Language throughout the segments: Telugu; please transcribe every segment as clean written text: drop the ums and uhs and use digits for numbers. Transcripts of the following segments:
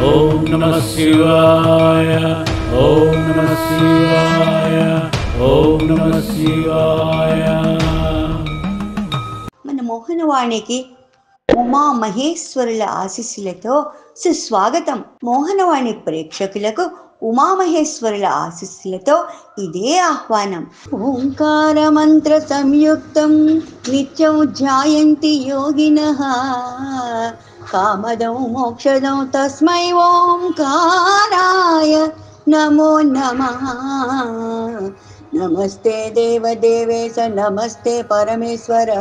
ఓం నమః శివాయ, ఓం నమః శివాయ, ఓం నమః శివాయ. మన మోహనవాణికి ఉమా మహేశ్వరుల ఆశీస్సులతో సుస్వాగతం. మోహనవాణి ప్రేక్షకులకు ఉమామహేశ్వరుల ఆశీస్సులతో ఇదే ఆహ్వానం. ఓంకార మంత్ర సంయుక్తం నిత్యం ధ్యాయంతి యోగినః కామదం మోక్షదం తస్మై ఓంకారాయ నమో నమః. నమస్తే దేవదేవేశ, నమస్తే పరమేశ్వర,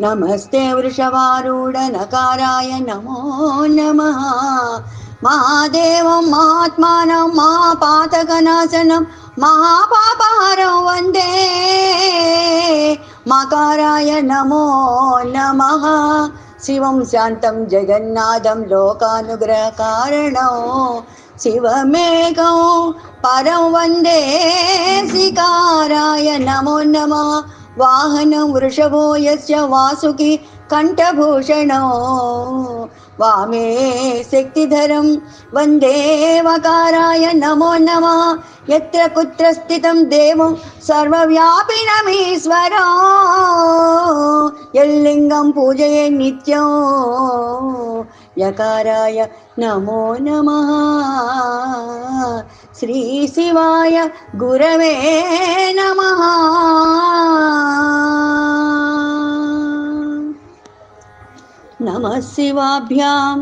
నమస్తే వృషభారూఢ నకారాయ నమో నమః. మహాదేవం మహాత్మానం మహాపాతకనాశనం మహాపాపహరం వందే మకారాయ నమో నమః. శివం శాంతం జగన్నాథం లోకానుగ్రహ కారణం శివమేకం పరం వందే శికారాయ నమో నమః. వాహనం వృషభో యస్య వాసుకి కంఠభూషణో వామే శక్తిధరం వందే వకారాయ నమో నమః. యత్ర కుత్ర స్థితం దేవం సర్వవ్యాపినమీశ్వరో యల్లింగం పూజయే నిత్యం యకారాయ నమో నమః. శ్రీ శివాయ గురవే నమః. నమః శివాభ్యాం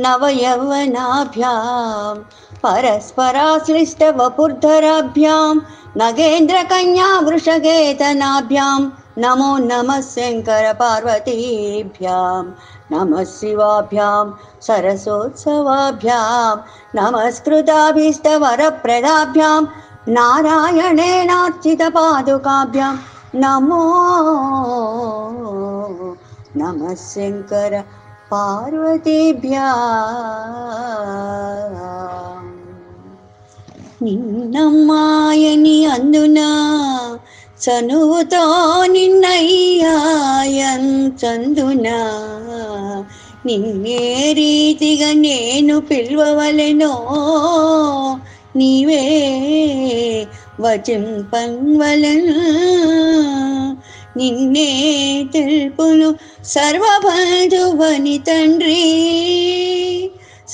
నవయౌవనాభ్యాం పరస్పరాశ్లిష్టవపుర్ధరాభ్యాం నగేంద్రకన్యా వృషకేతనాభ్యాం నమో నమః శంకర పార్వతీభ్యాం. నమః శివాభ్యాం సరసోత్సవాభ్యాం నమస్కృతాభీష్టవరప్రదాభ్యాం నారాయణేనార్చిత పాదుకాభ్యాం నమో నమః శంకర పార్వతీభ్యాం. నిన్నమ్మాయని అందునా చనువుతో నిన్నయ్యాయంచందునా నిన్నే రీతిగా నేను పిలువవలెనో నీవే వచింపవలెను. నిన్నే తెలుపును సర్వబంధువని తండ్రి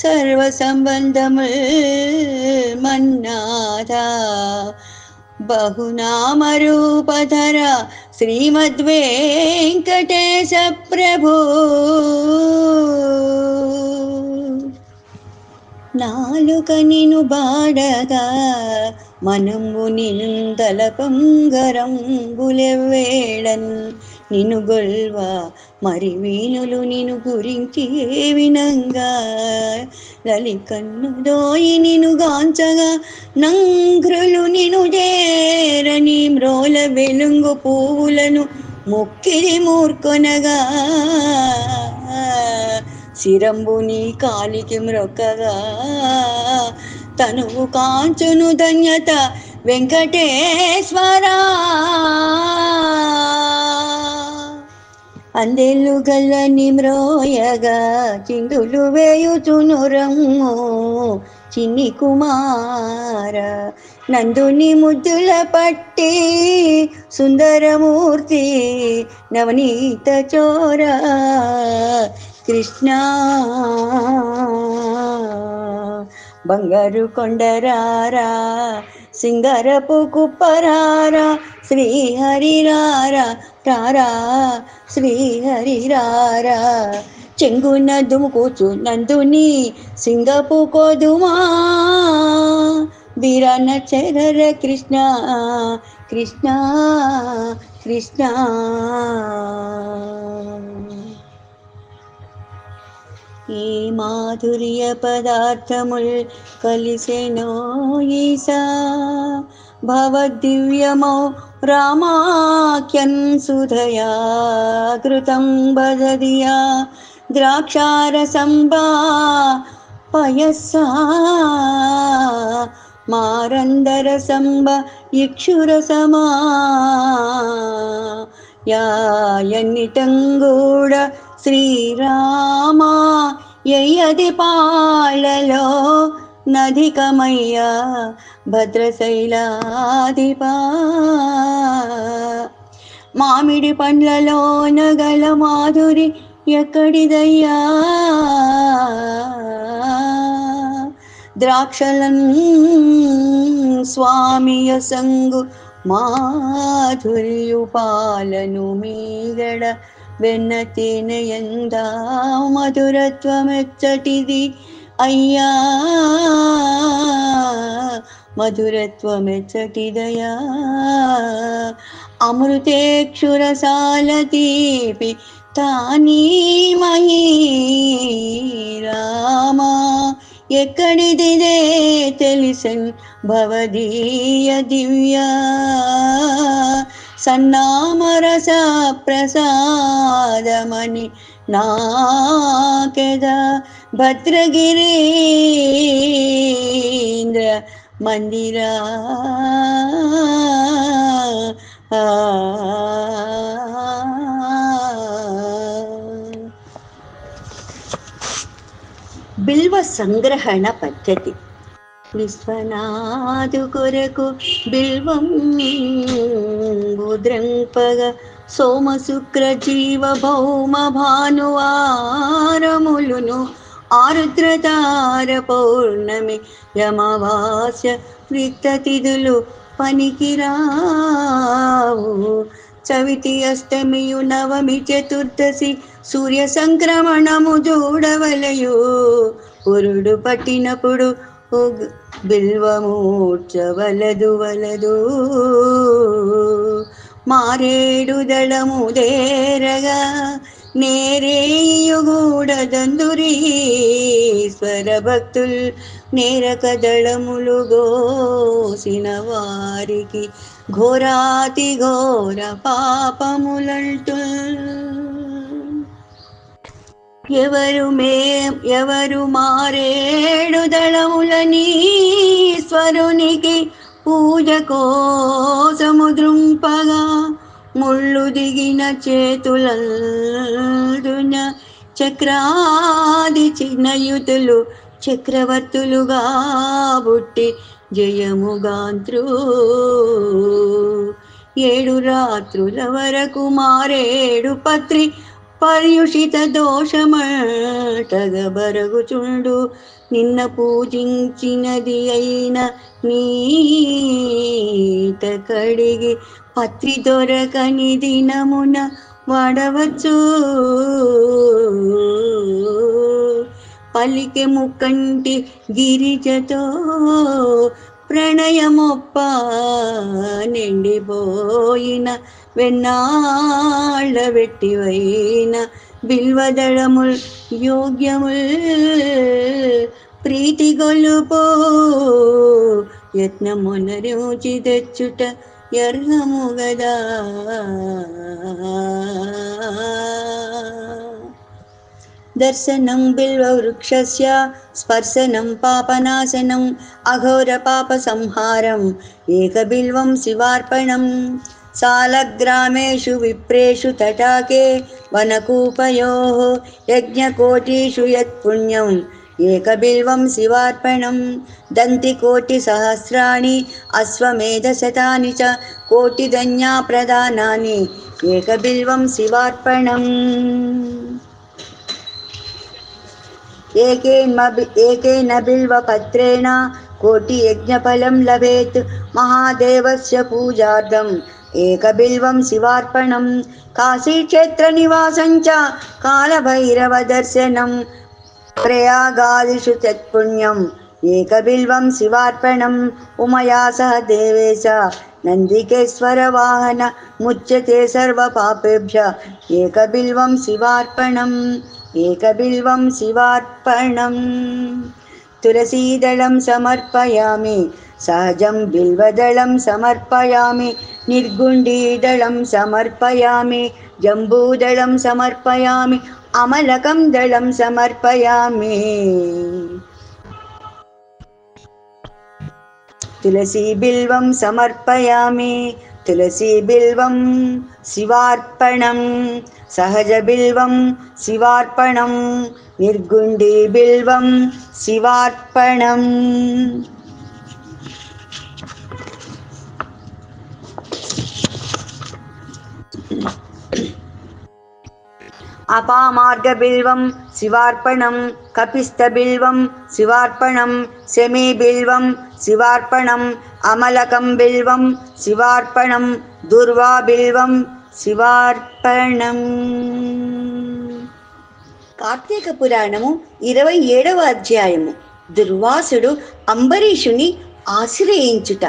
సర్వ సంబంధము మన్నాథ బహునామరూపధర శ్రీమద్వేంకటేశ ప్రభు. నాలుక నిను బాడగా మనము నిందలపంగరంబులెవ్వేళన్ నిను గొల్వ మరి వీణులు నిను గురించి వినంగా లలి కన్ను దోయి నిను గాంచగా నంగ్రులు నిను చేరని మ్రోల వెలుంగు పువ్వులను మొక్కిరి మూర్కొనగా శిరంబు నీ కాలికి మ్రొక్కగా తనువు కాంచును ధన్యత వెంకటేశ్వరా. అందెల్లు గల్లని మ్రోయగా చిందులు వేయుచును రమ్ము చిన్ని కుమార నందుని ముద్దుల పట్టి సుందరమూర్తి నవనీత చోర కృష్ణ. బంగారు కొండరారా సింగరపు కుప్పరారా శ్రీహరిరారా రారా శ్రీహరిరారా. చెంగున దుముకుచు నందుని సింగపు కోదుమా వీరన చెరర కృష్ణ కృష్ణ కృష్ణ. ఈ మాధుర్య పదార్థముల్ కలిసెనో ఈసా భవదివ్యమౌ రామాఖ్యం సుధయా కృతం బదదియా ద్రాక్షారసంబా పయస్సా మారందరసంబ ఇక్షురసమా యాయన్నిటంగూడ శ్రీరామ యయ్యది పాలలో నధికమయ్యా భద్రశైలాధిపా మామిడి పండ్లలో నగల మాధురి ఎక్కడిదయ్యా ద్రాక్షలన్ స్వామియ సంగు మాధుర్యు పాలను మీగడ వెన్న తేనెయందా మధురత్వమెచ్చటిది అయ్యా మధురత్వమెచ్చటిదయా అమృతేక్షురసాల తీపి తానీమహీ రామా ఎక్కడిదిదే తెలిసన్ భవదీయ దివ్య సన్నామరస ప్రసాదమని నాకెద భద్రగిరీంద్ర మందిరా బిల్వ సంగ్రహణ పద్ధతి. విశ్వనాథు కొరకు బిల్వం ద్రంపగ సోమ శుక్ర జీవ భౌమ భానువారములును ఆరుద్రతార పౌర్ణమి యమవాస్య రిక్తతిథులు పనికిరావు. చవితి అష్టమియు నవమి చతుర్దశి సూర్య సంక్రమణము చూడవలయు. పురుడు పట్టినప్పుడు బిల్వమూర్చవలదు వలదు. మారేడు దళము దేరగా నేరేయుగూడదందురీశ్వర భక్తుల్ నేరక దళములు గోసిన వారికి ఘోరాతి ఘోర పాపములంటూ. ఎవరు మారేడు దళములనీశ్వరునికి పూజ కోసము దృంపగా ముళ్ళు దిగిన చేతులందున చక్రాది చిన్నయుతులు చక్రవర్తులుగా బుట్టి జయముగాంత్రు. 7 రాత్రుల వరకు మారేడు పత్రి పర్యుషిత దోషమటగ బరగుచుండు. నిన్న పూజించినది అయిన నీట కడిగి పత్రి దొరకని దినమున వాడవచ్చు. పలికె ముక్కంటి గిరిజతో ప్రణయమొప్ప నిండిపోయిన వెన్నాళ్ళ వెట్టివైన బిల్వదళముల్ యోగ్యముల్ ప్రీతి గొలుపో యత్నమునరుచి తెచ్చుట యర్హము గదా. దర్శనం బిల్వ వృక్షస్య స్పర్శనం పాపనాశనం అఘోర పాప సంహారం ఏకబిల్వం శివార్పణం. సాలగ్రామేషు విప్రేషు తటాకే వనకూపయోః యజ్ఞకోటిషు యత్పుణ్యం ఏకబిల్వం శివార్పణం. దంతికోటి సహస్రాణి అశ్వమేధశతాని చ కోటిధన్యా ప్రదానాని ఏకబిల్వం శివార్పణం. ఏకేన బిల్వపత్రేణ కోటి యజ్ఞఫలం లభేత్ మహాదేవస్య పూజార్థం ఏకబిల్వం శివార్పణం. కాశీక్షేత్ర నివాసం చ కాలభైరవ దర్శనం ప్రయాగాదిషు తత్పుణ్యం ఏకబిల్వం శివార్పణం. ఉమయా సహ దేవేశ నందికేశ్వర వాహన ముచ్యతే సర్వ పాపేభ్య ఏకబిల్వం శివార్పణం. ఏకబిల్వం శివార్పణం. తులసీదళం సమర్పయామి సహజం బిల్వదళం సమర్పయామి నిర్గుండీదళం సమర్పయామి జంబూదళం సమర్పయామి అమలకం దళం సమర్పయామి. తులసీ బిల్వం సమర్పయామి తులసి బిల్వం శివార్పణం, సహజ బిల్వం శివార్పణం, నిర్గుండి బిల్వం శివార్పణం. అపామార్గ బిల్వం శివార్పణం, కపిస్థ బిల్వం శివార్పణం, శమీ బిల్వం శివార్పణం, అమలకం బిల్వం శివార్పణం, దుర్వా బిల్వం శివార్పణం. కార్తీక పురాణము 27వ అధ్యాయము. దుర్వాసుడు అంబరీషుని ఆశ్రయించుట.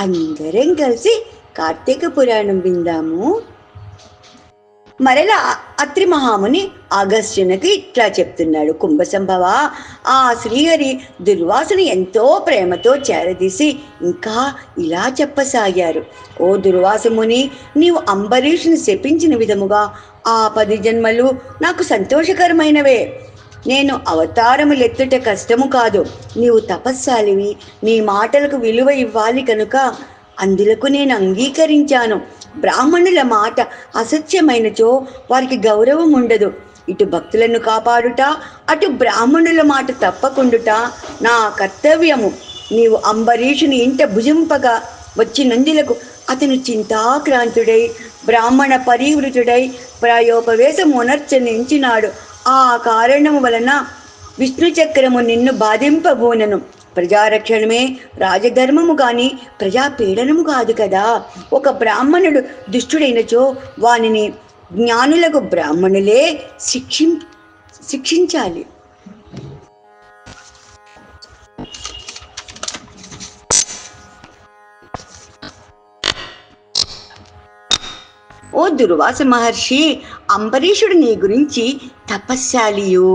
అందరం కలిసి కార్తీక పురాణం విందాము. మరలా అత్రి మహాముని అగస్త్యునికి ఇట్లా చెప్తున్నాడు. కుంభసంభవ, ఆ శ్రీహరి దుర్వాసుని ఎంతో ప్రేమతో చేరదీసి ఇంకా ఇలా చెప్పసాగారు. ఓ దుర్వాసముని, నీవు అంబరీషుని శపించిన విధముగా ఆ 10 జన్మలు నాకు సంతోషకరమైనవే. నేను అవతారములెత్తుట కష్టము కాదు. నీవు తపస్సాలివి, నీ మాటలకు విలువ ఇవ్వాలి కనుక అందులకు నేను అంగీకరించాను. బ్రాహ్మణుల మాట అసత్యమైనచో వారికి గౌరవం ఉండదు. ఇటు భక్తులను కాపాడుట, అటు బ్రాహ్మణుల మాట తప్పకుండుట నా కర్తవ్యము. నీవు అంబరీషుని ఇంట భుజింపగా వచ్చినందులకు అతను చింతాక్రాంతుడై బ్రాహ్మణ పరివృతుడై ప్రాయోపవేశమునర్చనించినాడు. ఆ కారణము వలన విష్ణు చక్రము నిన్ను బాధింపబోనను. ప్రజారక్షణమే రాజధర్మము కాని ప్రజాపీడనము కాదు కదా. ఒక బ్రాహ్మణుడు దుష్టుడైనచో వానిని జ్ఞానులకు బ్రాహ్మణులే శిక్షించాలి. ఓ దుర్వాస మహర్షి, అంబరీషుడు నీ గురించి తపస్శాలియు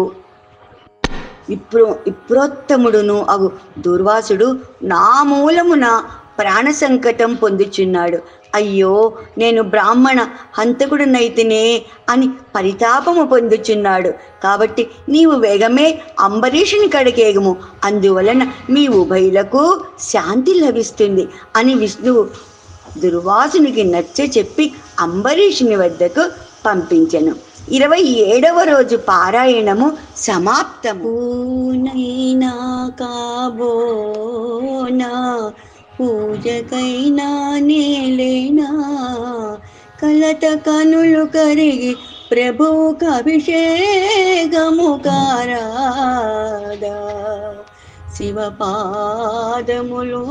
విప్రోత్తముడును అగు దుర్వాసుడు నా మూలమున ప్రాణ సంకటం పొందుచున్నాడు. అయ్యో, నేను బ్రాహ్మణ హంతకుడునైతినే అని పరితాపము పొందుచున్నాడు. కాబట్టి నీవు వేగమే అంబరీషుని కడకేగము, అందువలన మీ ఉభయులకు శాంతి లభిస్తుంది అని విష్ణువు దుర్వాసునికి నచ్చ చెప్పి అంబరీషుని వద్దకు పంపించెను. 27వ రోజు పారాయణము సమాప్తము. నైనా కాబోనా పూజకైనా నేలేనా, కలత కనులు కరిగి ప్రభువుకు అభిషేకము కారాదా, శివపాదములు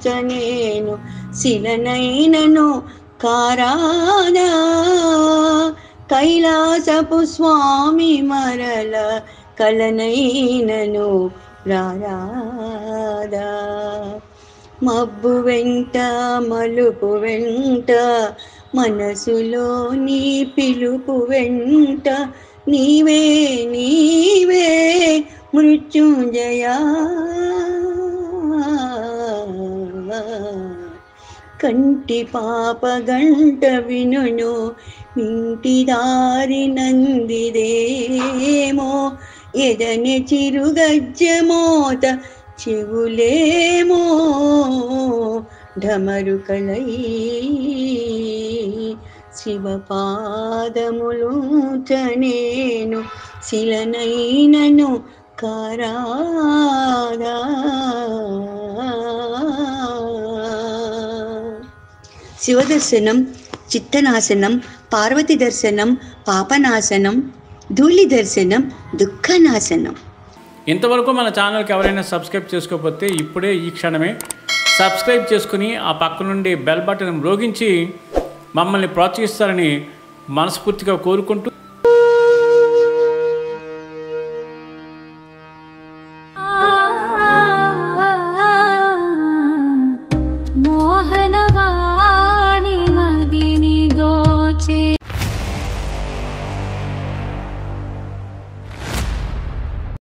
చనేను శిలనైనను కారాదా, కైలాసపు స్వామి మరల కలనైనను రారాదా, మబ్బు వెంట మలుపు వెంట మనసులో నీ పిలుపు వెంట నీవే నీవే మృత్యుంజయా, కంటి పాప గంట వినును ఇంటి దారి నందిదేమో, ఎదనే చిరుగజ్జమోత చెవులేమో ఢమరుకలై, శివపాదములు చనేను శిలనైనను కారాదా. శివదర్శనం, చిత్తనాశనం, పార్వతి దర్శనం, పాపనాశనం, ధూళి దర్శనం, దుఃఖనాశనం. ఇంతవరకు మన ఛానల్కి ఎవరైనా సబ్స్క్రైబ్ చేసుకోకపోతే ఇప్పుడే ఈ క్షణమే సబ్స్క్రైబ్ చేసుకుని ఆ పక్క నుండి బెల్ బటన్ మ్రోగించి మమ్మల్ని ప్రోత్సహిస్తారని మనస్ఫూర్తిగా కోరుకుంటూ